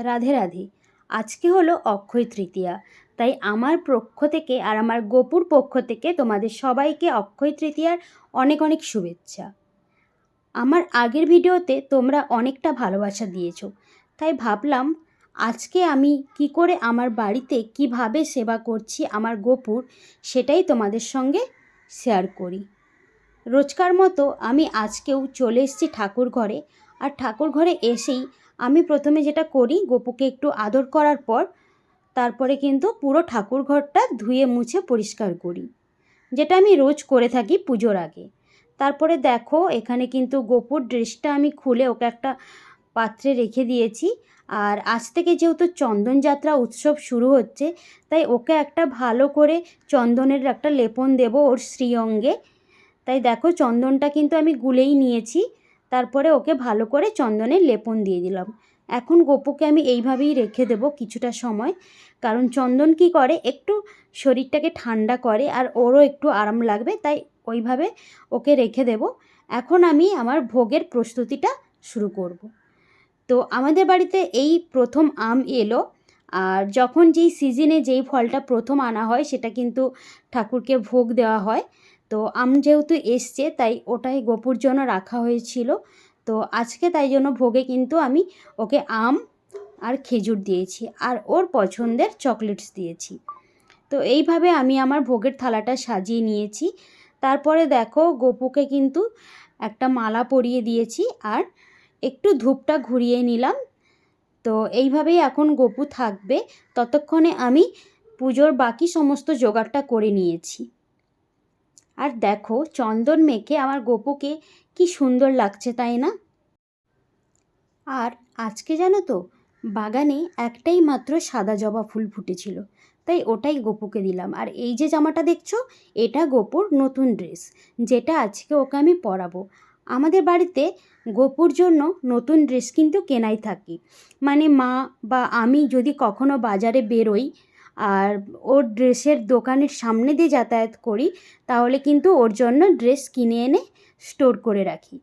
রাধে রাধে। আজকে হলো অক্ষয় তৃতীয়া, তাই আমার পক্ষ থেকে আর আমার গোপুর পক্ষ থেকে তোমাদের সবাইকে অক্ষয় তৃতীয়ার অনেক অনেক শুভেচ্ছা। আমার আগের ভিডিওতে তোমরা অনেকটা ভালোবাসা দিয়েছো, তাই ভাবলাম আজকে আমি কি করে আমার বাড়িতে কিভাবে সেবা করছি আমার গোপুর, সেটাই তোমাদের সঙ্গে শেয়ার করি। রোজকার মতো আমি আজকেও চলে এসেছি ঠাকুর ঘরে। আর ঠাকুর ঘরে এসেই আমি প্রথমে যেটা করি, গোপুকে একটু আদর করার পর তারপরে কিন্তু পুরো ঠাকুর ঘরটা ধুয়ে মুছে পরিষ্কার করি, যেটা আমি রোজ করে থাকি পুজোর আগে। তারপরে দেখো এখানে কিন্তু গোপুর ড্রেসটা আমি খুলে ওকে একটা পাত্রে রেখে দিয়েছি। আর আজ থেকে যেহেতু চন্দনযাত্রা উৎসব শুরু হচ্ছে, তাই ওকে একটা ভালো করে চন্দনের একটা লেপন দেব ওর শ্রীঅঙ্গে। তাই দেখো চন্দনটা কিন্তু আমি গুলেই নিয়েছি, তারপরে ওকে ভালো করে চন্দনের লেপন দিয়ে দিলাম। এখন গোপুকে আমি এইভাবেই রেখে দেব কিছুটা সময়, কারণ চন্দন কি করে একটু শরীরটাকে ঠান্ডা করে আর ওরও একটু আরাম লাগবে, তাই ওইভাবে ওকে রেখে দেব। এখন আমি আমার ভোগের প্রস্তুতিটা শুরু করব। তো আমাদের বাড়িতে এই প্রথম আম এলো, আর যখন যেই সিজনে যেই ফলটা প্রথম আনা হয় সেটা কিন্তু ঠাকুরকে ভোগ দেওয়া হয়। তো আম যেহেতু এসছে তাই ওটাই গোপুর জন্য রাখা হয়েছিল। তো আজকে তাই জন্য ভোগে কিন্তু আমি ওকে আম আর খেজুর দিয়েছি, আর ওর পছন্দের চকলেটস দিয়েছি। তো এইভাবে আমি আমার ভোগের থালাটা সাজিয়ে নিয়েছি। তারপরে দেখো গোপুকে কিন্তু একটা মালা পরিয়ে দিয়েছি আর একটু ধূপটা ঘুরিয়ে নিলাম। তো এইভাবেই এখন গোপু থাকবে, ততক্ষণে আমি পুজোর বাকি সমস্ত জোগাড়টা করে নিয়েছি। আর দেখো চন্দন মেখে আমার গোপুকে কি সুন্দর লাগছে, তাই না? আর আজকে জানো তো বাগানে একটাই মাত্র সাদা জবা ফুল ফুটেছিল, তাই ওটাই গোপুকে দিলাম। আর এই যে জামাটা দেখছো, এটা গোপুর নতুন ড্রেস, যেটা আজকে ওকে আমি পরাবো। আমাদের বাড়িতে গোপুর জন্য নতুন ড্রেস কিন্তু কেনাই থাকি, মানে মা বা আমি যদি কখনো বাজারে বেরোই আর ওর ড্রেসের দোকানের সামনে দিয়ে যাতায়াত করি, তাহলে কিন্তু ওর জন্য ড্রেস কিনে এনে স্টোর করে রাখি।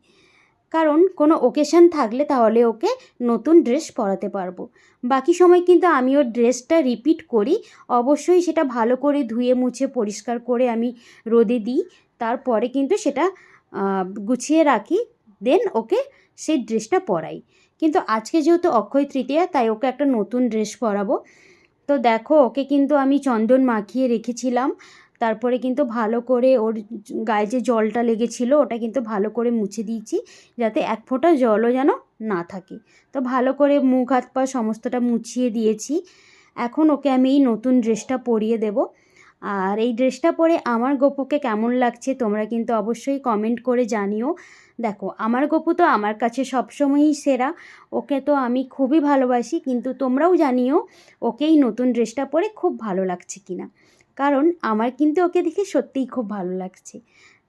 কারণ কোনো ওকেশন থাকলে তাহলে ওকে নতুন ড্রেস পরাতে পারবো। বাকি সময় কিন্তু আমি ওর ড্রেসটা রিপিট করি, অবশ্যই সেটা ভালো করে ধুয়ে মুছে পরিষ্কার করে আমি রোদে দিই, তারপরে কিন্তু সেটা গুছিয়ে রাখি, দেন ওকে সেই ড্রেসটা পরাই। কিন্তু আজকে যেহেতু অক্ষয় তৃতীয়া, তাই ওকে একটা নতুন ড্রেস পরাবো। তো দেখো ওকে কিন্তু আমি চন্দন মাখিয়ে রেখেছিলাম, তারপরে কিন্তু ভালো করে ওর গায়ে যে জলটা লেগেছিল ওটা কিন্তু ভালো করে মুছে দিয়েছি, যাতে এক ফোঁটা জলও যেন না থাকে। তো ভালো করে মুখ হাত পা সমস্তটা মুছিয়ে দিয়েছি। এখন ওকে আমি এই নতুন ড্রেসটা পরিয়ে দেব। আর এই ড্রেসটা পরে আমার গপুকে কেমন লাগছে তোমরা কিন্তু অবশ্যই কমেন্ট করে জানিও। দেখো আমার গপু তো আমার কাছে সবসময়ই সেরা, ওকে তো আমি খুবই ভালোবাসি, কিন্তু তোমরাও জানিও ওকে এই নতুন ড্রেসটা পরে খুব ভালো লাগছে কিনা, কারণ আমার কিন্তু ওকে দেখে সত্যিই খুব ভালো লাগছে।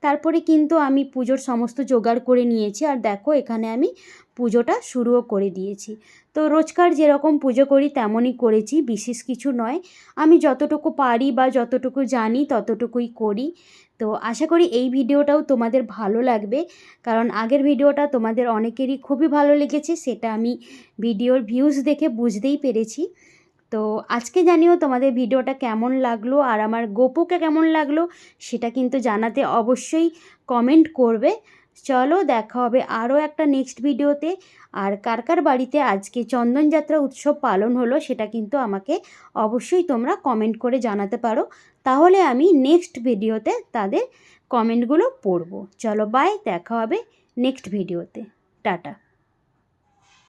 তারপরে কিন্তু আমি পুজোর সমস্ত জোগাড় করে নিয়েছি, আর দেখো এখানে আমি পুজোটা শুরুও করে দিয়েছি। তো রোজকার যেরকম পুজো করি তেমনই করেছি, বিশেষ কিছু নয়। আমি যতটুকু পারি বা যতটুকু জানি ততটুকুই করি। তো আশা করি এই ভিডিওটাও তোমাদের ভালো লাগবে, কারণ আগের ভিডিওটা তোমাদের অনেকেরই খুবই ভালো লেগেছে, সেটা আমি ভিডিওর ভিউজ দেখে বুঝতেই পেরেছি। তো আজকে জানিও তোমাদের ভিডিওটা কেমন লাগলো আর আমার গোপুকে কেমন লাগলো, সেটা কিন্তু জানাতে অবশ্যই কমেন্ট করবে। চলো দেখা হবে আরও একটা নেক্সট ভিডিওতে। আর কার কার বাড়িতে আজকে চন্দনযাত্রা উৎসব পালন হলো সেটা কিন্তু আমাকে অবশ্যই তোমরা কমেন্ট করে জানাতে পারো, তাহলে আমি নেক্সট ভিডিওতে তাদের কমেন্টগুলো পড়ব। চলো বাই, দেখা হবে নেক্সট ভিডিওতে। টাটা।